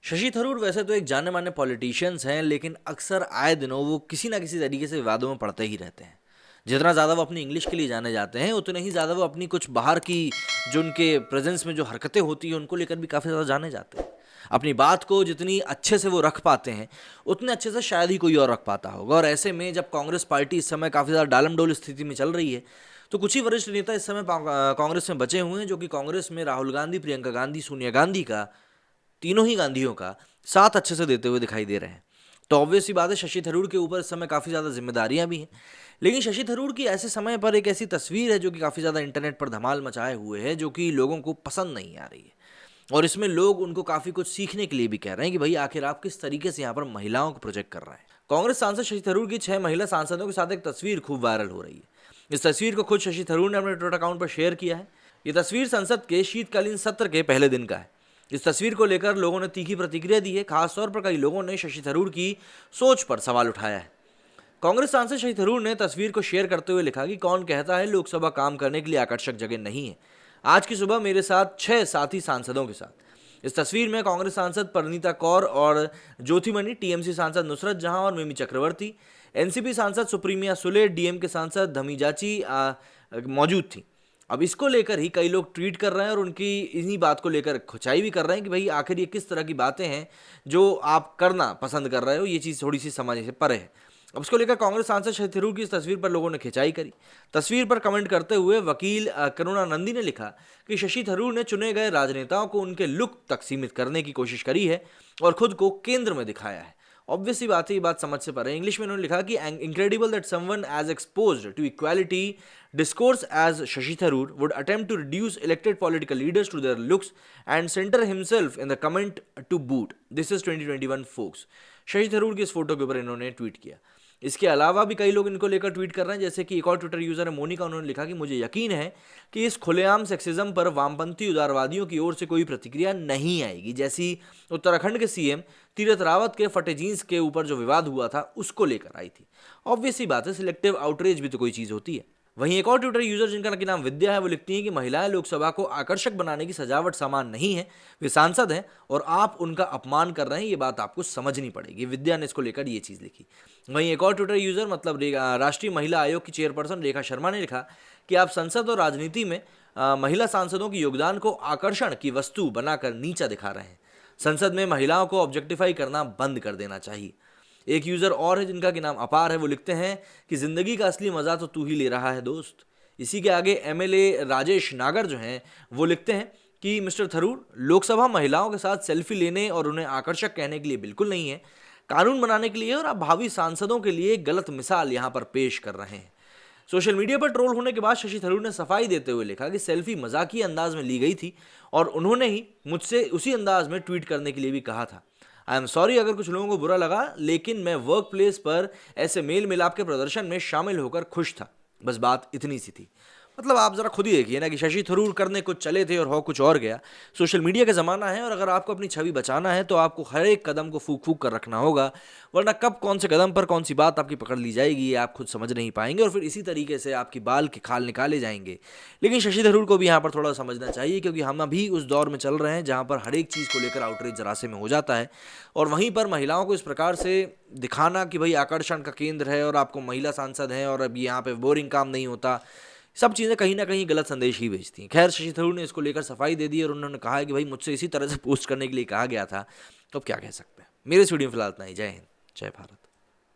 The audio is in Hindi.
शशि थरूर वैसे तो एक जाने माने पॉलिटिशियंस हैं, लेकिन अक्सर आए दिनों वो किसी ना किसी तरीके से विवादों में पड़ते ही रहते हैं। जितना ज़्यादा वो अपनी इंग्लिश के लिए जाने जाते हैं, उतने ही ज़्यादा वो अपनी कुछ बाहर की जो उनके प्रेजेंस में जो हरकतें होती हैं उनको लेकर भी काफ़ी ज़्यादा जाने जाते हैं। अपनी बात को जितनी अच्छे से वो रख पाते हैं, उतने अच्छे से शायद ही कोई और रख पाता होगा। और ऐसे में जब कांग्रेस पार्टी इस समय काफ़ी ज़्यादा डालमडोल स्थिति में चल रही है, तो कुछ ही वरिष्ठ नेता इस समय कांग्रेस में बचे हुए हैं, जो कि कांग्रेस में राहुल गांधी, प्रियंका गांधी, सोनिया गांधी का, तीनों ही गांधियों का साथ अच्छे से देते हुए दिखाई दे रहे हैं। तो ऑब्वियस सी बात है, शशि थरूर के ऊपर इस समय काफ़ी ज़्यादा जिम्मेदारियां भी हैं। लेकिन शशि थरूर की ऐसे समय पर एक ऐसी तस्वीर है जो कि काफ़ी ज़्यादा इंटरनेट पर धमाल मचाए हुए है, जो कि लोगों को पसंद नहीं आ रही है। और इसमें लोग उनको काफ़ी कुछ सीखने के लिए भी कह रहे हैं कि भाई आखिर आप किस तरीके से यहाँ पर महिलाओं को प्रोजेक्ट कर रहे हैं। कांग्रेस सांसद शशि थरूर की 6 महिला सांसदों के साथ एक तस्वीर खूब वायरल हो रही है। इस तस्वीर को खुद शशि थरूर ने अपने ट्विटर अकाउंट पर शेयर किया है। ये तस्वीर संसद के शीतकालीन सत्र के पहले दिन का है। इस तस्वीर को लेकर लोगों ने तीखी प्रतिक्रिया दी है। खासतौर पर कई लोगों ने शशि थरूर की सोच पर सवाल उठाया है। कांग्रेस सांसद शशि थरूर ने तस्वीर को शेयर करते हुए लिखा कि कौन कहता है लोकसभा काम करने के लिए आकर्षक जगह नहीं है। आज की सुबह मेरे साथ 6 साथी सांसदों के साथ। इस तस्वीर में कांग्रेस सांसद परिणीता कौर और ज्योतिमणि, टीएमसी सांसद नुसरत जहां और मिमी चक्रवर्ती, एनसीपी सांसद सुप्रीमिया सुले, डीएम के सांसद धमीजाची मौजूद थी। अब इसको लेकर ही कई लोग ट्वीट कर रहे हैं और उनकी इन्हीं बात को लेकर खुचाई भी कर रहे हैं कि भाई आखिर ये किस तरह की बातें हैं जो आप करना पसंद कर रहे हो, ये चीज़ थोड़ी सी समझ से परे है। अब इसको लेकर कांग्रेस सांसद शशि थरूर की इस तस्वीर पर लोगों ने खिंचाई करी। तस्वीर पर कमेंट करते हुए वकील करुणा नंदी ने लिखा कि शशि थरूर ने चुने गए राजनेताओं को उनके लुक तक सीमित करने की कोशिश करी है और खुद को केंद्र में दिखाया है। ऑब्वियस सी बात है, ये बात समझ से परे। इंग्लिश में उन्होंने लिखा कि incredible that someone as exposed to equality discourse as Shashi Tharoor would attempt to reduce elected political leaders to their looks and center himself in the comment to boot. This is 2021 folks. Shashi Tharoor की इस फोटो के ऊपर इन्होंने ट्वीट किया। इसके अलावा भी कई लोग इनको लेकर ट्वीट कर रहे हैं, जैसे कि एक और ट्विटर यूजर है मोनिका। उन्होंने लिखा कि मुझे यकीन है कि इस खुलेआम सेक्सिज्म पर वामपंथी उदारवादियों की ओर से कोई प्रतिक्रिया नहीं आएगी, जैसी उत्तराखंड के सीएम तीरथ रावत के फटे जींस के ऊपर जो विवाद हुआ था उसको लेकर आई थी। ऑब्वियस सी बात है, सिलेक्टिव आउटरीच भी तो कोई चीज़ होती है। वहीं एक और ट्विटर यूजर जिनका नाम विद्या है, वो लिखती हैं कि महिलाएं लोकसभा को आकर्षक बनाने की सजावट सामान नहीं है, वे सांसद हैं और आप उनका अपमान कर रहे हैं, ये बात आपको समझनी पड़ेगी। विद्या ने इसको लेकर ये चीज़ लिखी। वहीं एक और ट्विटर यूजर मतलब राष्ट्रीय महिला आयोग की चेयरपर्सन रेखा शर्मा ने लिखा कि आप संसद और राजनीति में महिला सांसदों के योगदान को आकर्षण की वस्तु बनाकर नीचा दिखा रहे हैं। संसद में महिलाओं को ऑब्जेक्टिफाई करना बंद कर देना चाहिए। एक यूज़र और है जिनका कि नाम अपार है, वो लिखते हैं कि ज़िंदगी का असली मज़ा तो तू ही ले रहा है दोस्त। इसी के आगे एमएलए राजेश नागर जो हैं वो लिखते हैं कि मिस्टर थरूर, लोकसभा महिलाओं के साथ सेल्फी लेने और उन्हें आकर्षक कहने के लिए बिल्कुल नहीं है, कानून बनाने के लिए और आप भावी सांसदों के लिए एक गलत मिसाल यहाँ पर पेश कर रहे हैं। सोशल मीडिया पर ट्रोल होने के बाद शशि थरूर ने सफाई देते हुए लिखा कि सेल्फी मजाकी अंदाज में ली गई थी और उन्होंने ही मुझसे उसी अंदाज में ट्वीट करने के लिए भी कहा था। आई एम सॉरी अगर कुछ लोगों को बुरा लगा, लेकिन मैं वर्क प्लेस पर ऐसे मेल मिलाप के प्रदर्शन में शामिल होकर खुश था। बस बात इतनी सी थी। मतलब आप जरा खुद ही देखिए ना कि शशि थरूर करने कुछ चले थे और हो कुछ और गया। सोशल मीडिया का ज़माना है और अगर आपको अपनी छवि बचाना है तो आपको हर एक कदम को फूक फूक कर रखना होगा, वरना कब कौन से कदम पर कौन सी बात आपकी पकड़ ली जाएगी ये आप खुद समझ नहीं पाएंगे और फिर इसी तरीके से आपकी बाल के खाल निकाले जाएंगे। लेकिन शशि थरूर को भी यहाँ पर थोड़ा समझना चाहिए, क्योंकि हम अभी उस दौर में चल रहे हैं जहाँ पर हर एक चीज़ को लेकर आउटरीच जरा से में हो जाता है और वहीं पर महिलाओं को इस प्रकार से दिखाना कि भाई आकर्षण का केंद्र है और आपको महिला सांसद हैं और अब यहाँ पे बोरिंग काम नहीं होता, सब चीज़ें कहीं ना कहीं गलत संदेश ही भेजती हैं। खैर, शशि थरूर ने इसको लेकर सफाई दे दी और उन्होंने कहा है कि भाई मुझसे इसी तरह से पोस्ट करने के लिए कहा गया था, तो अब क्या कह सकते हैं। मेरे स्टूडियो में फिलहाल इतना ही। जय हिंद, जय भारत।